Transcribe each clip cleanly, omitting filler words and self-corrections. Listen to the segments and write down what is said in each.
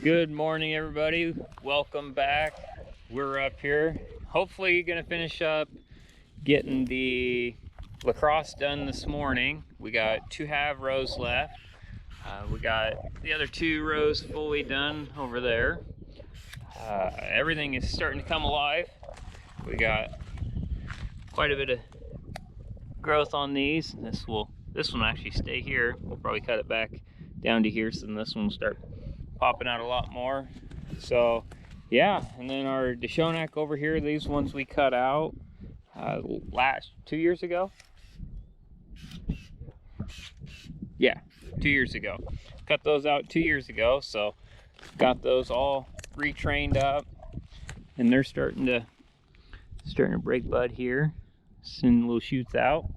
Good morning, everybody. Welcome back. We're up here. Hopefully gonna finish up getting the Lacrosse done this morning. We got 2.5 rows left. We got the other 2 rows fully done over there. Everything is starting to come alive. We got quite a bit of growth on these. This one will actually stay here. We'll probably cut it back down to here, so then this one will start popping out a lot more. So yeah, and then our Frontenac over here, these ones we cut out last 2 years ago. Yeah, 2 years ago. Cut those out 2 years ago, so got those all retrained up, and they're starting to break bud here, sending little shoots out.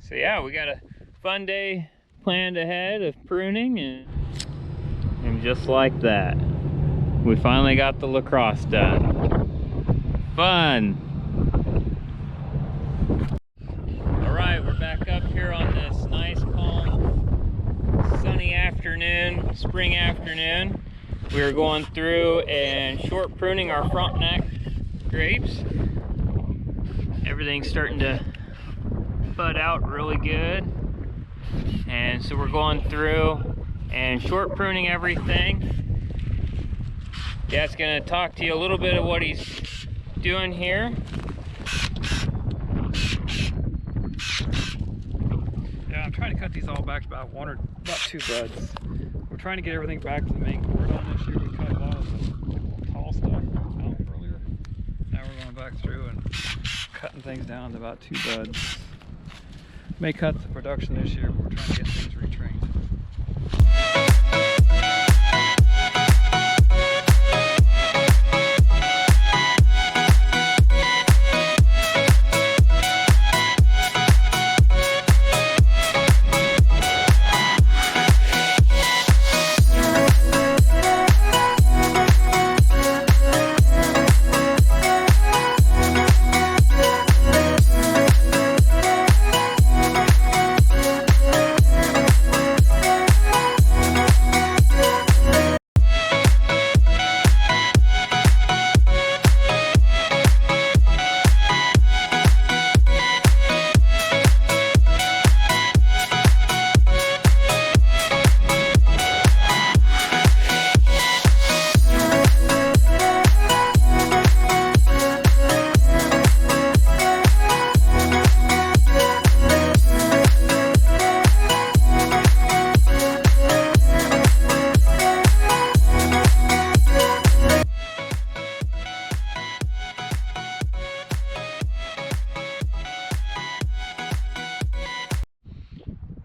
So yeah, we got a fun day planned ahead of pruning, and just like that, we finally got the Lacrosse done. Fun! Alright, we're back up here on this nice, calm, sunny afternoon, spring afternoon. We are going through and short pruning our Frontenac grapes. Everything's starting to bud out really good. And so we're going through and short pruning everything. Dad's gonna talk to you a little bit of what he's doing here. Yeah, I'm trying to cut these all back to about 2 buds. We're trying to get everything back to the main cordon this year. We cut a lot of the tall stuff out earlier. Now we're going back through and cutting things down to about 2 buds. May cut the production this year, but we're trying to get things retrained.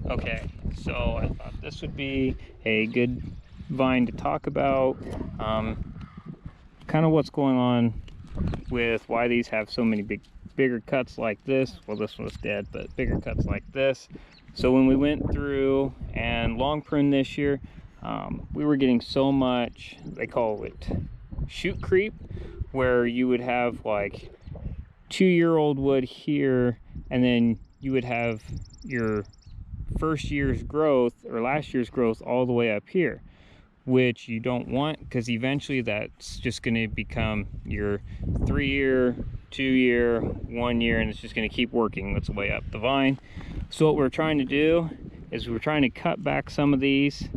Okay, so I thought this would be a good vine to talk about, kind of what's going on with why these have so many bigger cuts like this. Well, this one was dead, but bigger cuts like this. So when we went through and long prune this year, we were getting so much, they call it shoot creep, where you would have like 2-year-old wood here, and then you would have your first year's growth or last year's growth all the way up here, which you don't want, because eventually that's just going to become your 3-year, 2-year, 1 year, and it's just going to keep working its way up the vine. So what we're trying to do is we're trying to cut back some of these,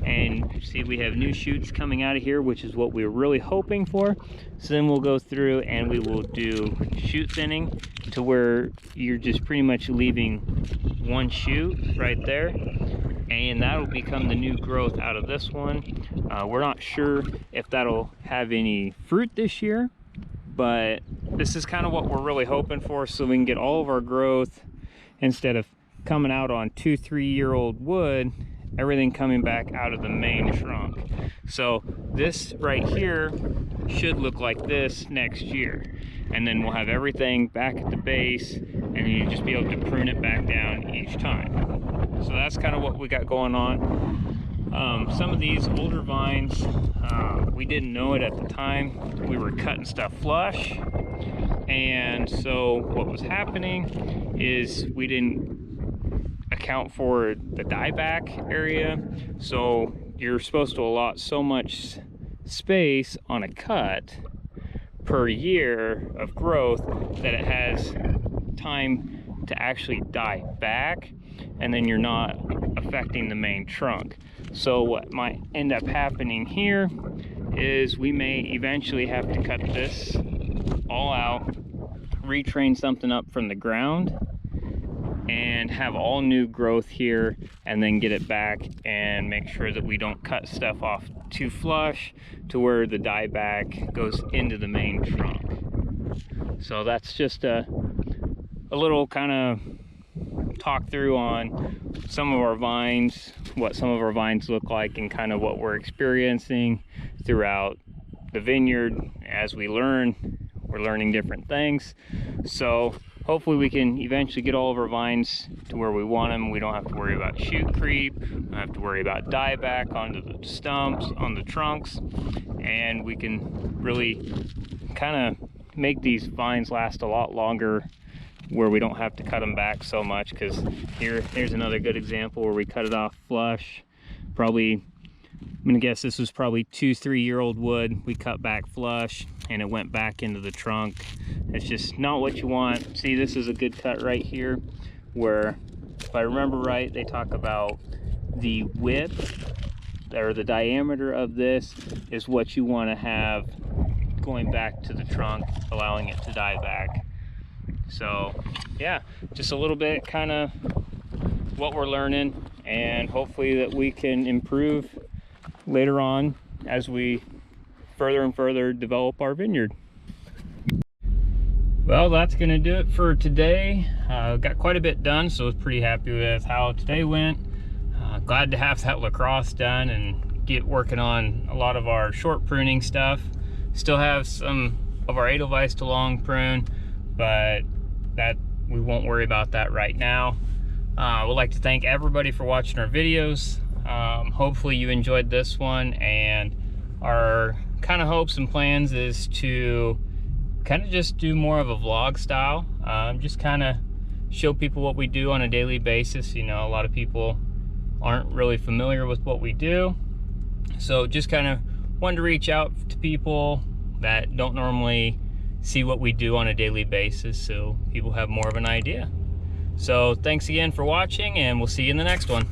and see, we have new shoots coming out of here, which is what we're really hoping for. So then we'll go through and we will do shoot thinning to where you're just pretty much leaving one shoot right there, and that'll become the new growth out of this one. We're not sure if that'll have any fruit this year, but this is kind of what we're really hoping for, so we can get all of our growth, instead of coming out on 2-3-year-old wood, everything coming back out of the main trunk. So this right here should look like this next year, and then we'll have everything back at the base, and then you just be able to prune it back down each time. So that's kind of what we got going on. Some of these older vines, we didn't know it at the time. We were cutting stuff flush, and so what was happening is we didn't account for the dieback area, so you're supposed to allot so much space on a cut per year of growth that it has time to actually die back, and then you're not affecting the main trunk. So what might end up happening here is we may eventually have to cut this all out, retrain something up from the ground, and have all new growth here, and then get it back and make sure that we don't cut stuff off too flush to where the dieback goes into the main trunk. So that's just a little kind of talk through on some of our vines, what some of our vines look like, and kind of what we're experiencing throughout the vineyard. As we learn, we're learning different things. So hopefully we can eventually get all of our vines to where we want them. We don't have to worry about shoot creep, we don't have to worry about dieback onto the stumps, on the trunks, and we can really kind of make these vines last a lot longer, where we don't have to cut them back so much. Because here's another good example where we cut it off flush. Probably, I'm gonna guess this was probably 2-3 year old wood. We cut back flush and it went back into the trunk. It's just not what you want. See, this is a good cut right here, where if I remember right, they talk about the width or the diameter of this is what you want to have going back to the trunk, allowing it to die back. So yeah, just a little bit kind of what we're learning, and hopefully that we can improve later on as we further and further develop our vineyard. Well, that's gonna do it for today. Got quite a bit done, so I was pretty happy with how today went. Glad to have that Lacrosse done and get working on a lot of our short pruning stuff. Still have some of our Edelweiss to long prune, but that we won't worry about that right now. I would like to thank everybody for watching our videos. Hopefully you enjoyed this one, and our kind of hopes and plans is to kind of just do more of a vlog style, just kind of show people what we do on a daily basis. You know, a lot of people aren't really familiar with what we do, so just kind of wanted to reach out to people that don't normally see what we do on a daily basis, so people have more of an idea. So thanks again for watching, and we'll see you in the next one.